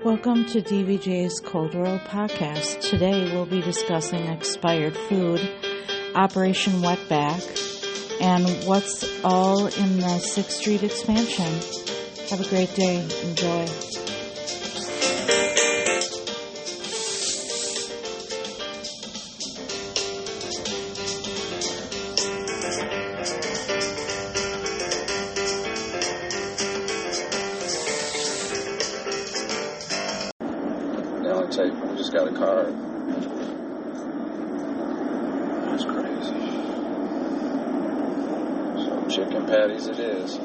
Welcome to DVJ's Cold World Podcast. Today we'll be discussing expired food, Operation Wetback, and what's all in the 6th Street expansion. Have a great day. Enjoy. I just got a card. That's crazy. So chicken patties it is.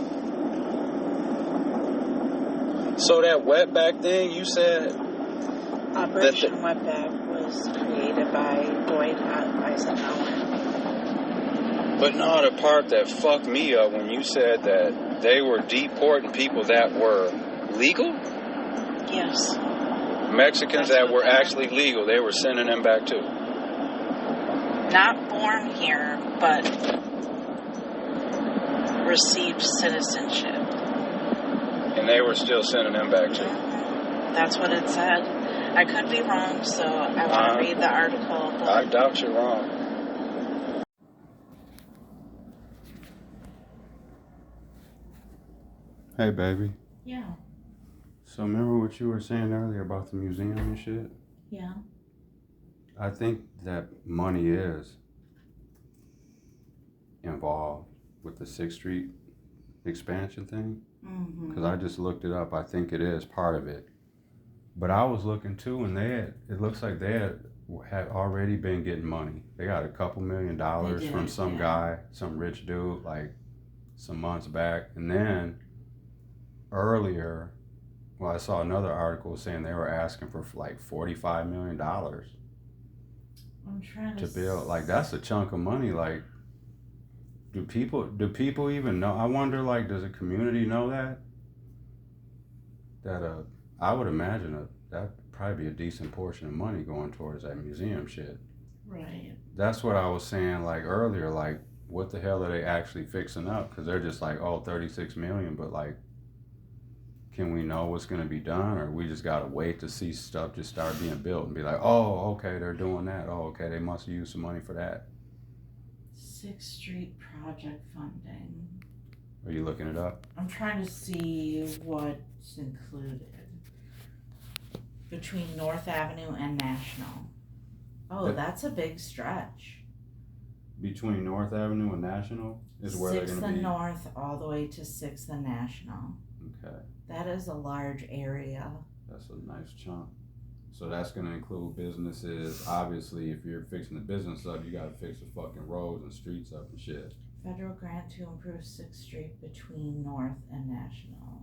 So that wetback thing you said? Operation Wetback was created by Dwight Eisenhower. But no, the part that fucked me up when you said that they were deporting people that were legal? Yes. Mexicans that were actually legal, they were sending them back too. Not born here, but received citizenship. And they were still sending them back too. That's what it said. I could be wrong, so I want to read the article. But I doubt you're wrong. Hey, baby. Yeah. So remember what you were saying earlier about the museum and shit? Yeah. I think that money is involved with the 6th Street expansion thing. Because I just looked it up. I think it is part of it. But I was looking too, and it looks like they had already been getting money. They got a couple $1 million from some guy, some rich dude, like some months back. And then earlier, well, I saw another article saying they were asking for like $45 million I'm trying to build. Like, that's a chunk of money. Like, do people even know? I wonder, like, does the community know that? I would imagine that'd probably be a decent portion of money going towards that museum shit. Right. That's what I was saying, like, earlier. Like, what the hell are they actually fixing up? Because they're just like, oh, 36 million, but like, can we know what's going to be done, or we just got to wait to see stuff just start being built and be like, oh, okay, they're doing that. Oh, okay, they must use some money for that. 6th Street project funding. Are you looking it up? I'm trying to see what's included. Between North Avenue and National. Oh, that's a big stretch. Between North Avenue and National is where they're going to be? 6th and North all the way to 6th and National. Okay. That is a large area. That's a nice chunk. So that's going to include businesses. Obviously, if you're fixing the business up, you got to fix the fucking roads and streets up and shit. Federal grant to improve 6th Street between North and National.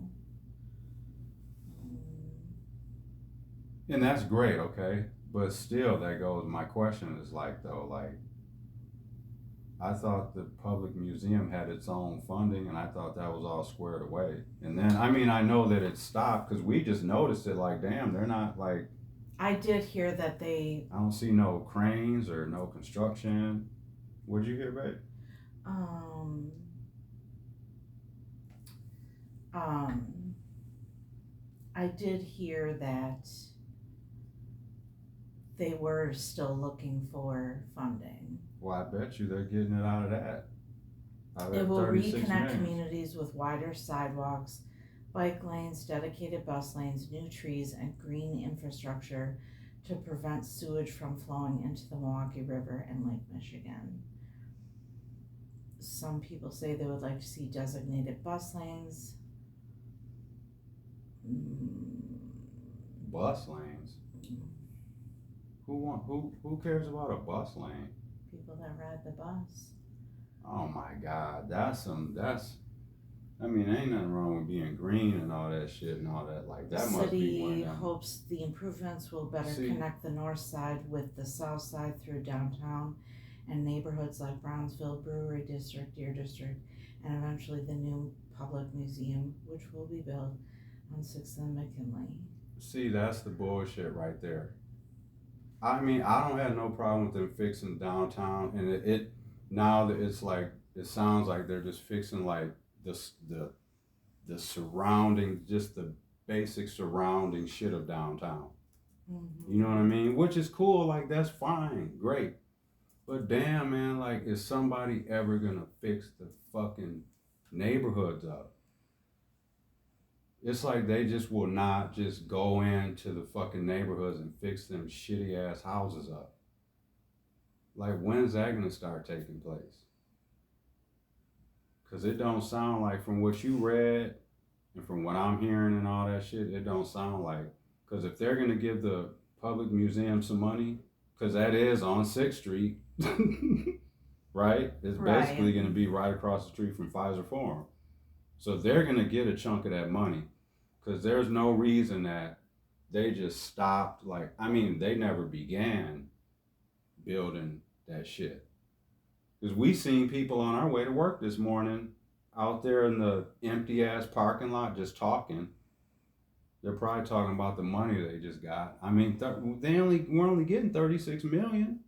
And that's great, okay? But still, that goes, my question is like, though, like, I thought the public museum had its own funding, and I thought that was all squared away. And then, I mean, I know that it stopped because we just noticed it, like, damn, they're not like. I did hear that they. I don't see no cranes or no construction. What'd you hear, babe? I did hear that they were still looking for funding. Well, I bet you they're getting it out of that. It will reconnect communities with wider sidewalks, bike lanes, dedicated bus lanes, new trees, and green infrastructure to prevent sewage from flowing into the Milwaukee River and Lake Michigan. Some people say they would like to see designated bus lanes. Bus lanes? Who cares about a bus lane? People that ride the bus. Oh my God, I mean, ain't nothing wrong with being green and all that shit and all that. Like, that must be one of them. The city hopes the improvements will better connect the north side with the south side through downtown and neighborhoods like Brownsville, Brewery District, Deer District, and eventually the new public museum, which will be built on 6th and McKinley. See, that's the bullshit right there. I mean, I don't have no problem with them fixing downtown, and it now that it's like, it sounds like they're just fixing like the surrounding, just the basic surrounding shit of downtown. Mm-hmm. You know what I mean? Which is cool. Like, that's fine. Great. But damn, man, like, is somebody ever gonna fix the fucking neighborhoods up? It's like they just will not just go into the fucking neighborhoods and fix them shitty ass houses up. Like, when's that gonna start taking place? Cause it don't sound like, from what you read and from what I'm hearing and all that shit, it don't sound like. Cause if they're gonna give the public museum some money, cause that is on 6th Street, right? It's basically gonna be right across the street from Pfizer Forum. So they're gonna get a chunk of that money. Cause there's no reason that they just stopped. Like, I mean, they never began building that shit. Because we seen people on our way to work this morning out there in the empty ass parking lot just talking. They're probably talking about the money they just got. I mean, we're only getting 36 million.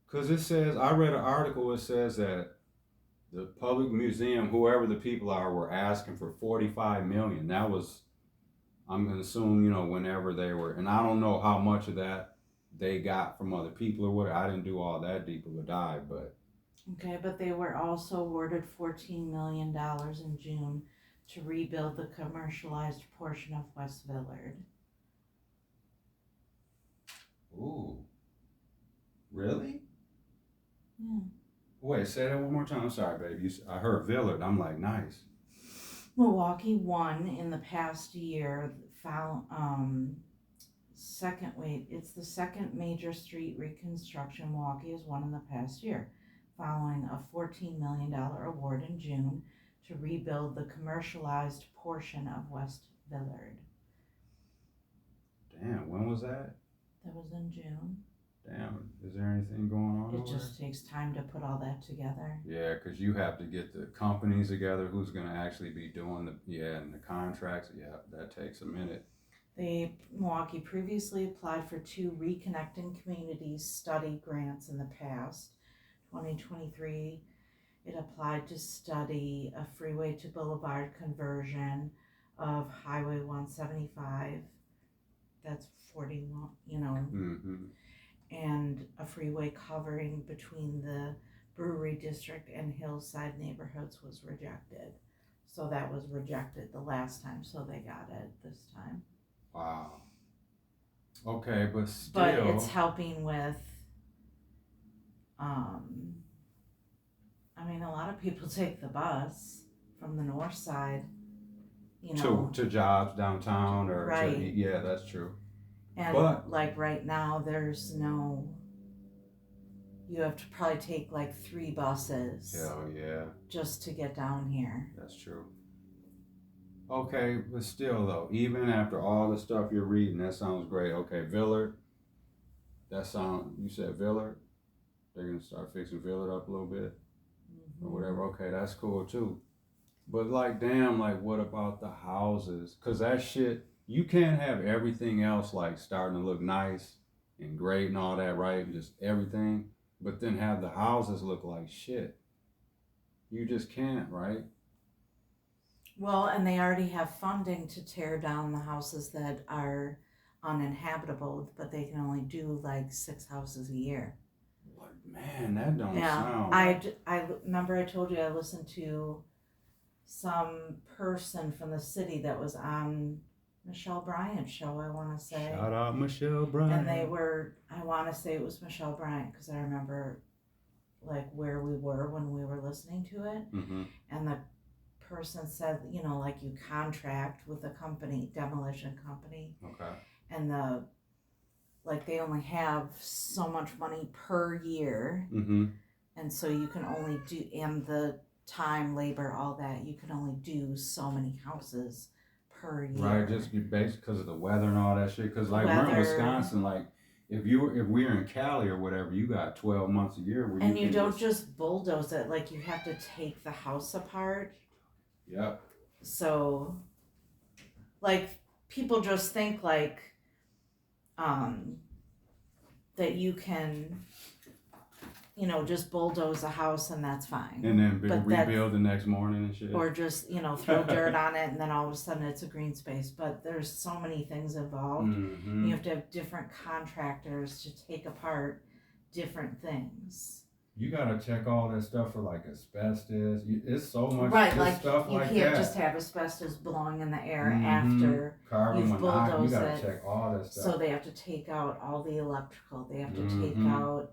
Because it says, I read an article, it says that the public museum, whoever the people are, were asking for 45 million. That was, I'm going to assume, whenever they were, and I don't know how much of that they got from other people or what. I didn't do all that deep of a dive, but. Okay, but they were also awarded $14 million in June to rebuild the commercialized portion of West Villard. Ooh. Really? Yeah. Wait, say that one more time. I'm sorry, baby. I heard Villard. I'm like, nice. Milwaukee won in the past year. It's the second major street reconstruction Milwaukee has won in the past year, following a $14 million award in June to rebuild the commercialized portion of West Villard. Damn, when was that? That was in June. Damn, is there anything going on? It just takes time to put all that together. Yeah, because you have to get the companies together who's going to actually be doing and the contracts. Yeah, that takes a minute. Milwaukee previously applied for 2 Reconnecting Communities study grants in the past. 2023, it applied to study a freeway to boulevard conversion of Highway 175. That's 41, Mm-hmm. And a freeway covering between the Brewery District and Hillside neighborhoods was rejected. So that was rejected the last time, so they got it this time. Wow. Okay, but still. But it's helping with, a lot of people take the bus from the north side, To jobs downtown or right. Yeah, that's true. And like right now, you have to probably take like 3 buses. Hell yeah. Just to get down here. That's true. Okay, but still though, even after all the stuff you're reading, that sounds great. Okay, Villard. You said Villard? They're going to start fixing Villard up a little bit? Mm-hmm. Or whatever. Okay, that's cool too. But like, damn, like what about the houses? Because that shit, you can't have everything else like starting to look nice and great and all that, right? And just everything. But then have the houses look like shit. You just can't, right? Well, and they already have funding to tear down the houses that are uninhabitable, but they can only do like 6 houses a year. What, man, that don't sound. I remember I told you I listened to some person from the city that was on Michelle Bryant's show, I want to say. Shout out Michelle Bryant. And I want to say it was Michelle Bryant because I remember like where we were when we were listening to it. Mm-hmm. And the person said, like you contract with a company, demolition company. Okay. And they only have so much money per year. Mm-hmm. And so you can only do, and the time, labor, all that, you can only do so many houses per year. Right, just based because of the weather and all that shit. Because like we're in Wisconsin, like if we're in Cali or whatever, you got 12 months a year where you don't just bulldoze it. Like you have to take the house apart. Yep. So, like people just think like that you can just bulldoze a house and that's fine. And then rebuild the next morning and shit. Or just, throw dirt on it and then all of a sudden it's a green space. But there's so many things involved. Mm-hmm. You have to have different contractors to take apart different things. You gotta check all that stuff for like asbestos. It's so much stuff you like that. You can't just have asbestos blowing in the air Mm-hmm. after carbon you've monoxide. You bulldozed gotta it. check all that stuff. So they have to take out all the electrical. They have to Mm-hmm. take out,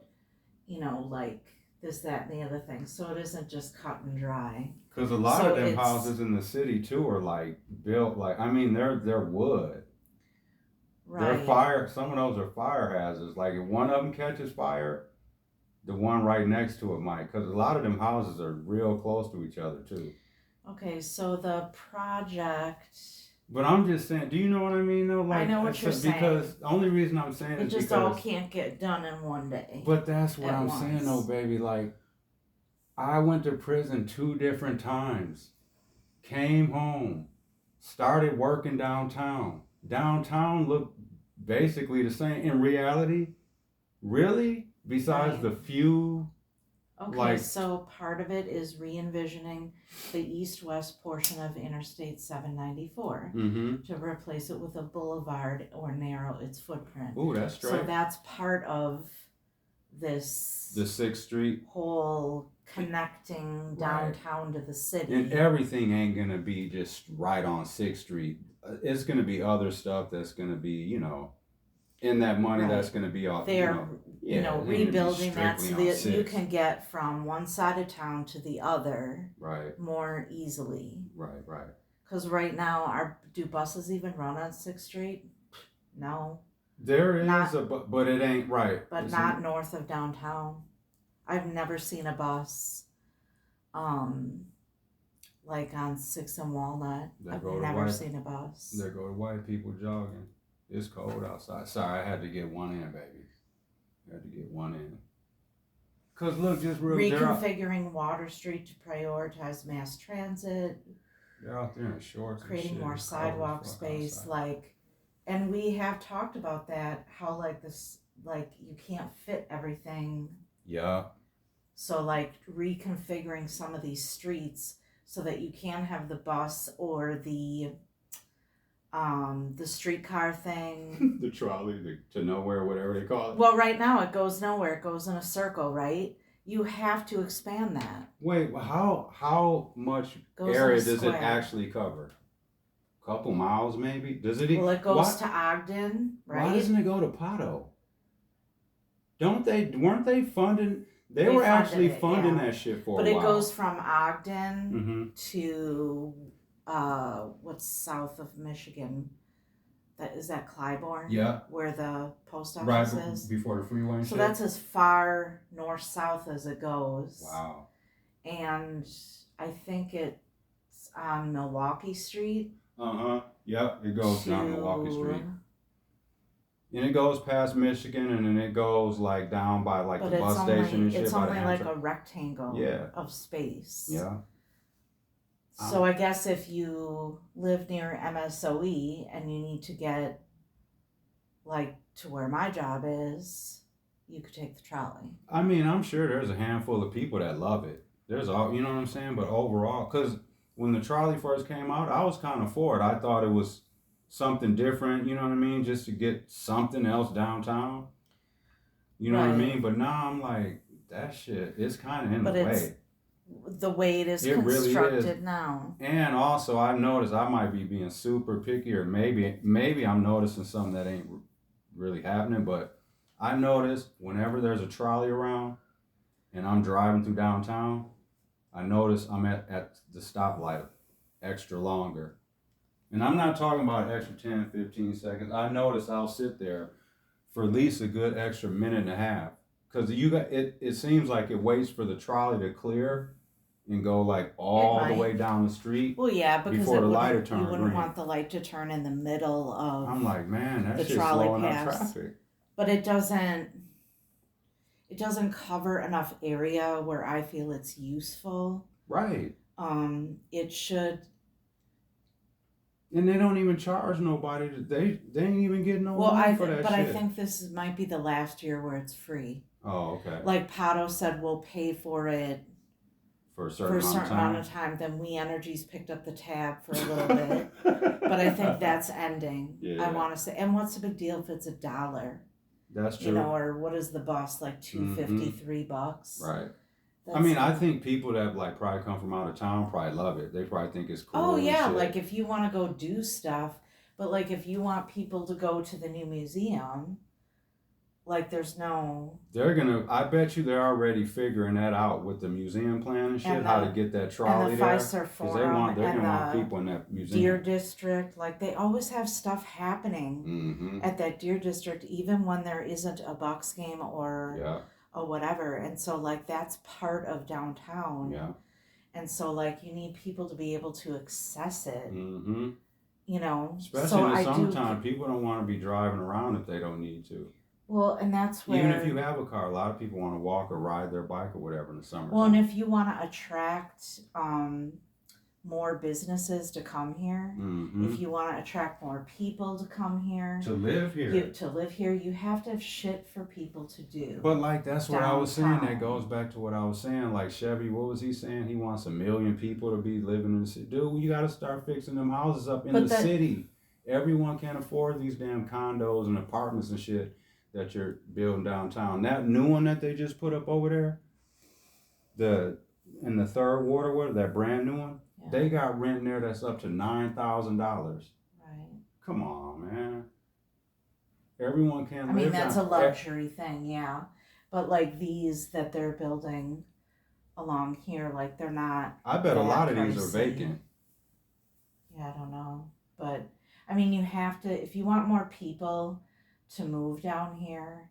like this, that, and the other thing. So it isn't just cut and dry. Because a lot of them houses in the city too are like built like, they're wood. Right. They're fire. Some of those are fire hazards. Like if one of them catches fire, the one right next to it might, because a lot of them houses are real close to each other too. Okay, so the project. But I'm just saying, do you know what I mean though? Like, I know what you're saying. Because the only reason I'm saying it is just because all can't get done in one day. But that's what I'm once. saying though, baby. Like, I went to prison 2 different times, came home, started working downtown. Downtown looked basically the same. In reality, really? Besides the few. Okay, so part of it is re-envisioning the east-west portion of Interstate 794 to replace it with a boulevard or narrow its footprint. Ooh, that's straight. So that's part of this. The 6th Street. Whole connecting downtown to the city. And everything ain't going to be just right on 6th Street. It's going to be other stuff that's going to be, in that money that's going to be all, rebuilding that so that you can get from one side of town to the other more easily. Right. Because right now, do buses even run on 6th Street? No. There is but it ain't right. But not north of downtown. I've never seen a bus, like on 6th and Walnut. I've never seen a bus. There go the white people jogging. It's cold outside. Sorry, I had to get one in, baby. Cause look, just reconfiguring Water Street to prioritize mass transit. They're out there in shorts. Creating more sidewalk space, and we have talked about that. How you can't fit everything. Yeah. So reconfiguring some of these streets so that you can have the bus or the streetcar thing. The trolley to nowhere, whatever they call it. Well, right now it goes nowhere. It goes in a circle, right? You have to expand that. Wait, how much area does it actually cover? A couple miles, maybe? Does it? Well, it goes to Ogden, right? Why doesn't it go to Pato? Weren't they funding? They were actually funding that shit for a while. But it goes from Ogden to what's south of Michigan? Is that Clybourne? Yeah. Where the post office is? Before the freeway. So that's as far north-south as it goes. Wow. And I think it's on Milwaukee Street. Yep, it goes down Milwaukee Street. And it goes past Michigan, and then it goes down by the bus station and shit. It's only a rectangle of space. Yeah. So I guess if you live near MSOE and you need to get to where my job is, you could take the trolley. I mean, I'm sure there's a handful of people that love it. There's all, you know what I'm saying? But overall, because when the trolley first came out, I was kind of for it. I thought it was something different, you know what I mean? Just to get something else downtown. You know what I mean? But now I'm like, that shit, it's kind of in the way. The way it is constructed really is. Now. And also, I've noticed I might be being super picky, or maybe I'm noticing something that ain't really happening, but I notice whenever there's a trolley around and I'm driving through downtown, I notice I'm at the stoplight extra longer. And I'm not talking about extra 10, 15 seconds. I notice I'll sit there for at least a good extra minute and a half. Because it seems like it waits for the trolley to clear and go all the way down the street. Well, yeah, because before the light turns green. You wouldn't want the light to turn in the middle of. I'm like, man, that shit's slowing up traffic. But it doesn't cover enough area where I feel it's useful. Right. It should. And they don't even charge nobody. They ain't even getting no money for that shit. But I think this might be the last year where it's free. Oh, okay. Like Pato said, we'll pay for it for a certain amount of time. Then We Energies picked up the tab for a little bit. But I think that's ending. Yeah. I want to say, and what's the big deal if it's $1? That's true. You know, or what is the bus, like $2.50, $3? Right. I mean, I think people that like probably come from out of town probably love it. They probably think it's cool. Oh yeah, like if you want to go do stuff, but like if you want people to go to the new museum, like there's no. I bet you they're already figuring that out with the museum plan and shit, how to get that trolley and the there. Pfizer Forum they're gonna want people in that museum. Deer District, like they always have stuff happening at that Deer District, even when there isn't a Bucks game or a whatever. And so like that's part of downtown. Yeah. And so like you need people to be able to access it. Mm-hmm. You know, especially in the summertime, people don't want to be driving around if they don't need to. Well, and that's where... Even if you have a car, a lot of people want to walk or ride their bike or whatever in the summer. Well, and if you want to attract more businesses to come here, if you want to attract more people to come here... To live here. You have to have shit for people to do. But, like, that's what I was saying. That goes back to what I was saying. Like, Chevy, what was he saying? He wants 1 million people to be living in the city. Dude, you got to start fixing them houses up in the city. Everyone can't afford these damn condos and apartments and shit that you're building downtown. That new one that they just put up over there, in the third ward, that brand new one, they got rent there that's up to $9,000. Right. Come on, man. Everyone can't live. I mean, that's a luxury thing, yeah. But like these that they're building along here, like they're not. I bet a lot of these are vacant. Yeah, I don't know. But I mean, you have to, if you want more people to move down here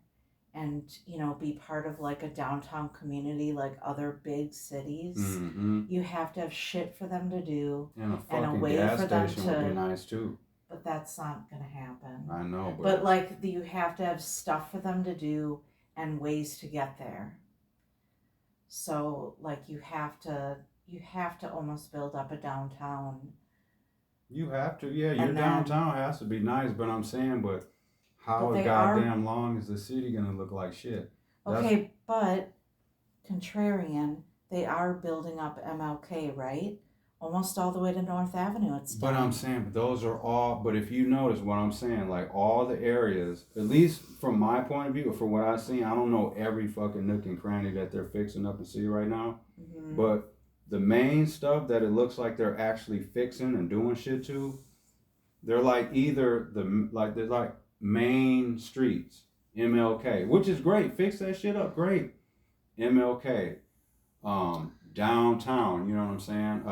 and, you know, be part of like a downtown community like other big cities, you have to have shit for them to do and a way for them to would be nice too. But that's not gonna happen. I know, but like you have to have stuff for them to do and ways to get there. So like you have to almost build up a downtown. You have to, yeah. Your downtown has to be nice, but I'm saying, how goddamn long is the city gonna look like shit? Okay, but contrarian, they are building up MLK, right? Almost all the way to North Avenue. It's done. But I'm saying, those are all. But if you notice what I'm saying, like all the areas, at least from my point of view, or from what I've seen, I don't know every fucking nook and cranny that they're fixing up in the city right now. But the main stuff that it looks like they're actually fixing and doing shit to, they're like they're like main streets, MLK, which is great. Fix that shit up, great. MLK, downtown, you know what I'm saying?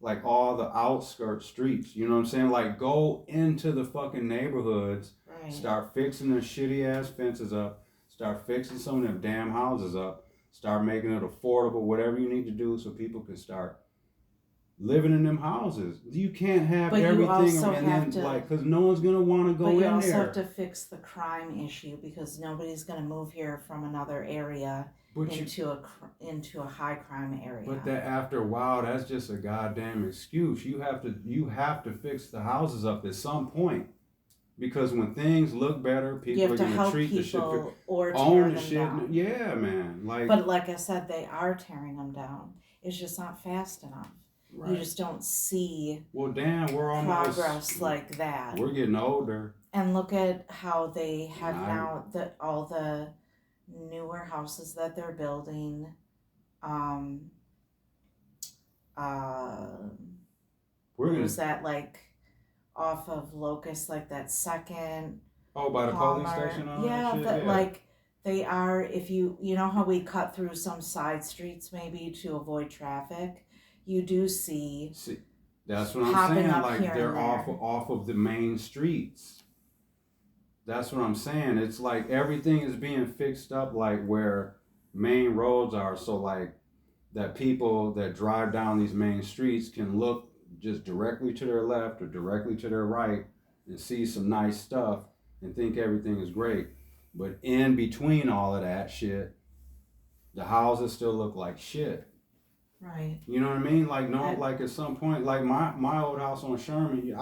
Like all the outskirt streets, you know what I'm saying? Like go into the fucking neighborhoods, start fixing the shitty ass fences up, start fixing some of them damn houses up, start making it affordable, whatever you need to do so people can start living in them houses. You can't have everything and then because no one's gonna want to go in there. But you also have to fix the crime issue because nobody's gonna move here from another area into a high crime area. But that after a while, that's just a goddamn excuse. You have to fix the houses up at some point. Because when things look better, people are gonna treat the shit or own the shit down. Yeah, man. But like I said, they are tearing them down. It's just not fast enough. Right. You just don't see we're almost progress like that. We're getting older. And look at how they have now all the newer houses that they're building. Was that like off of Locust, like that second? Oh, by the police station. Like they are. If you know how we cut through some side streets maybe to avoid traffic. You do see that's what I'm saying. Like they're off of the main streets. That's what I'm saying. It's like everything is being fixed up like where main roads are, so like that people that drive down these main streets can look just directly to their left or directly to their right and see some nice stuff and think everything is great. But in between all of that shit, the houses still look like shit. Right. You know what I mean? Like like at some point, like my old house on Sherman, you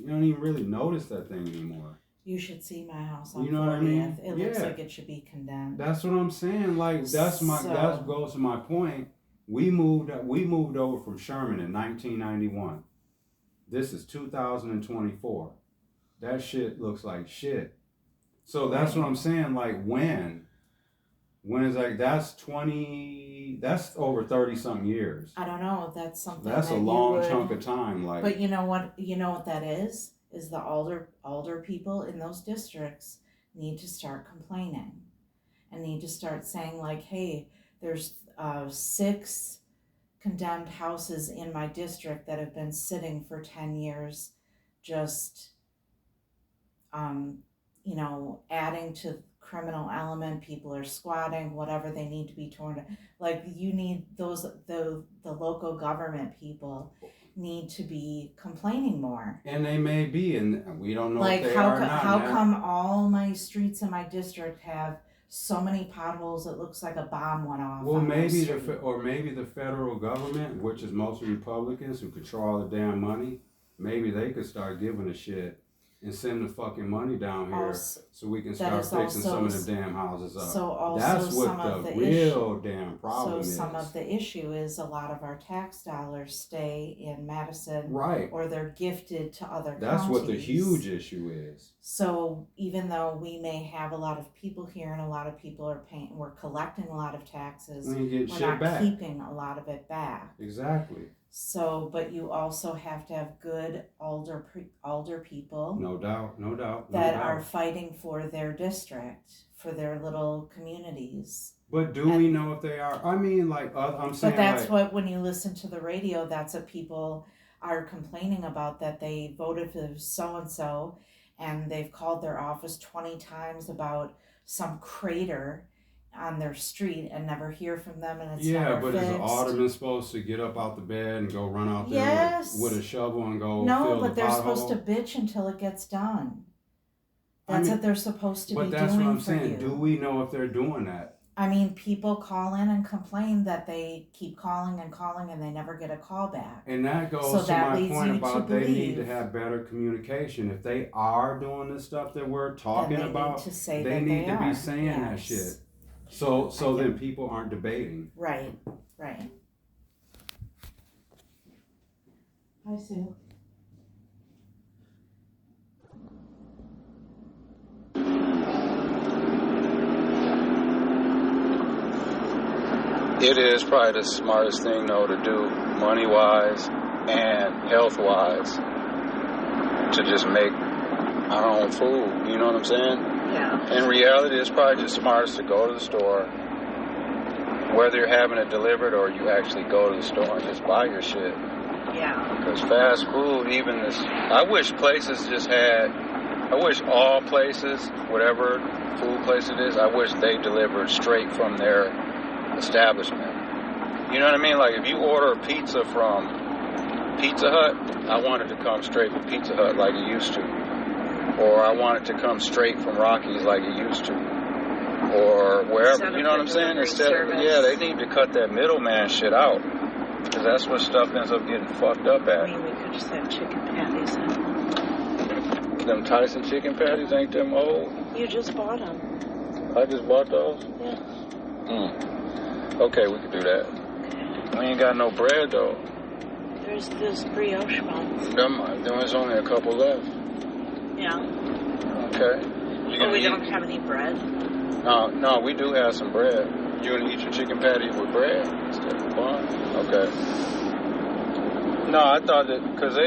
don't even really notice that thing anymore. You should see my house on 40th. You know what I mean? It looks like it should be condemned. That's what I'm saying. Like that goes to my point. We moved over from Sherman in 1991. This is 2024. That shit looks like shit. So that's what I'm saying. Like when is like that's over 30 something years. I don't know. That's something. That's a long chunk of time. Like, but you know what that is the older people in those districts need to start complaining and need to start saying like, hey, there's 6 condemned houses in my district that have been sitting for 10 years, just adding to criminal element. People are squatting, whatever, they need to be torn down. Like, you need the local government people need to be complaining more. And they may be, and we don't know like if they are or not. How come all my streets in my district have so many potholes it looks like a bomb went off? Well, maybe the federal government, which is mostly Republicans who control all the damn money, maybe they could start giving a shit and send the fucking money down here so we can start fixing some of the damn houses up. So also that's what the real damn problem is. So some of the issue is a lot of our tax dollars stay in Madison, right? Or they're gifted to other counties. That's what the huge issue is. So even though we may have a lot of people here and a lot of people are paying, we're collecting a lot of taxes, we're not keeping a lot of it back. Exactly. So, but you also have to have good older people. No doubt. That are fighting for their district, for their little communities. But we know if they are? I mean, like, I'm saying. But that's what, when you listen to the radio, that's what people are complaining about, that they voted for so-and-so and they've called their office 20 times about some crater on their street and never hear from them, and it's never but fixed. Is the alderman supposed to get up out the bed and go run out there with a shovel and go no, fill but the they're pothole? Supposed to bitch until it gets done. That's what they're supposed to be doing. But that's what I'm saying. You. Do we know if they're doing that? I mean, people call in and complain that they keep calling and they never get a call back. And that goes to my point about they need to have better communication. If they are doing the stuff that we're talking about, they need to be saying that shit. So then people aren't debating. Right. Hi, Sue. It is probably the smartest thing, though, to do money-wise and health-wise, to just make our own food. You know what I'm saying? Yeah. In reality, it's probably just smartest to go to the store, whether you're having it delivered or you actually go to the store and just buy your shit. Yeah. Because fast food, even this, I wish all places, whatever food place it is, I wish they delivered straight from their establishment. You know what I mean? Like, if you order a pizza from Pizza Hut, I want it to come straight from Pizza Hut like it used to. Or I want it to come straight from Rocky's like it used to. Or wherever, you know what I'm saying? They need to cut that middleman shit out. Because that's where stuff ends up getting fucked up at. I mean, we could just have chicken patties. Them Tyson chicken patties, ain't them old? You just bought them. I just bought those? Yeah. Okay, we could do that. Okay. We ain't got no bread, though. There's this brioche ones. There's only a couple left. Yeah. Okay. We don't have any bread? No, we do have some bread. You gonna eat your chicken patty with bread instead of bun? Okay. No, I thought that, because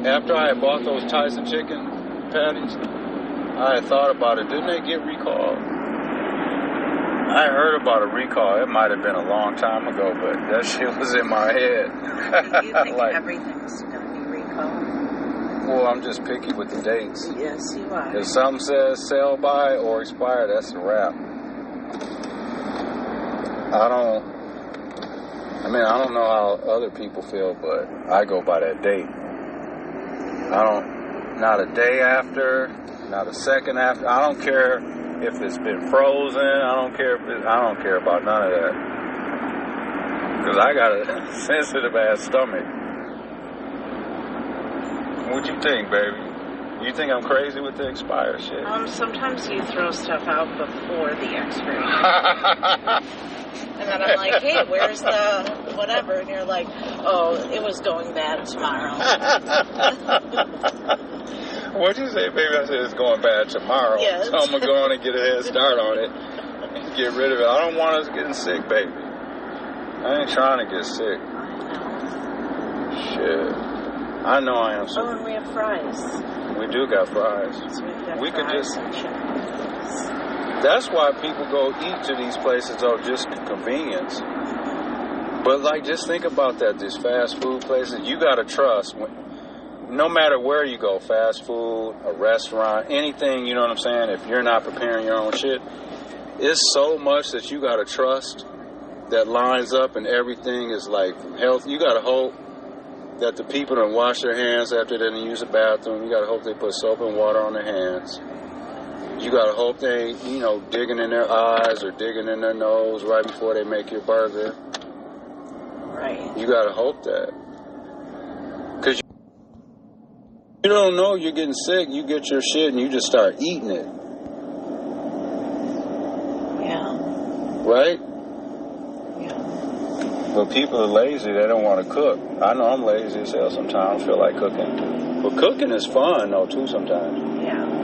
after I had bought those Tyson chicken patties, I had thought about it. Didn't they get recalled? I heard about a recall. It might have been a long time ago, but that shit was in my head. You think everything's gonna be recalled? Well, I'm just picky with the dates. Yes, you are. If something says sell by or expire, that's a wrap. I don't know how other people feel, but I go by that date. Not a day after, not a second after. I don't care if it's been frozen. I don't care about none of that. Because I got a sensitive ass stomach. What you think, baby? You think I'm crazy with the expire shit? Sometimes you throw stuff out before the expiration. And then I'm like, hey, where's the whatever? And you're like, oh, it was going bad tomorrow. What'd you say, baby? I said it's going bad tomorrow. Yes. So I'm going to go on and get a head start on it and get rid of it. I don't want us getting sick, baby. I ain't trying to get sick. Shit. I know I am sick. Oh, and we have fries. We do got fries. So we could just... That's why people go eat to these places, though, just convenience. But, like, just think about that. These fast food places, you got to trust. No matter where you go, fast food, a restaurant, anything, you know what I'm saying? If you're not preparing your own shit, it's so much that you got to trust that lines up and everything is, like, health. You got to hope that the people don't wash their hands after they didn't use the bathroom. You got to hope they put soap and water on their hands. You got to hope they, you know, digging in their eyes or digging in their nose right before they make your burger. Right. You got to hope that. Because you don't know you're getting sick. You get your shit and you just start eating it. Yeah. Right? Yeah. But people are lazy. They don't want to cook. I know I'm lazy as hell sometimes. I don't feel like cooking. But cooking is fun, though, too, sometimes. Yeah.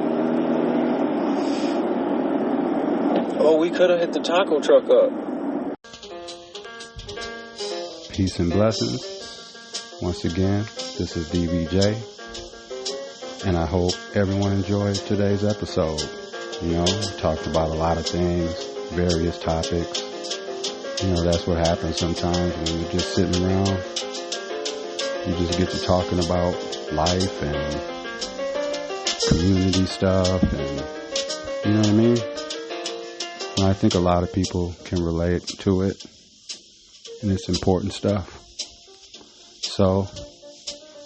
Oh, we could have hit the taco truck up. Peace and blessings. Once again, this is DVJ. And I hope everyone enjoyed today's episode. You know, we talked about a lot of things, various topics. You know, that's what happens sometimes when you're just sitting around. You just get to talking about life and community stuff and, you know what I mean? And I think a lot of people can relate to it. And it's important stuff. So,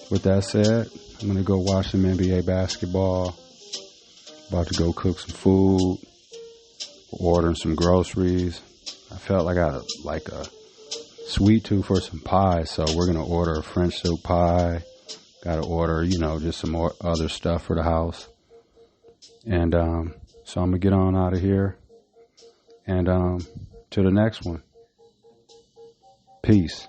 with that said, I'm going to go watch some NBA basketball. About to go cook some food. Ordering some groceries. I felt like I had a sweet tooth for some pie, so we're going to order a French silk pie. Got to order, you know, just some more other stuff for the house. And so I'm going to get on out of here. And to the next one. Peace.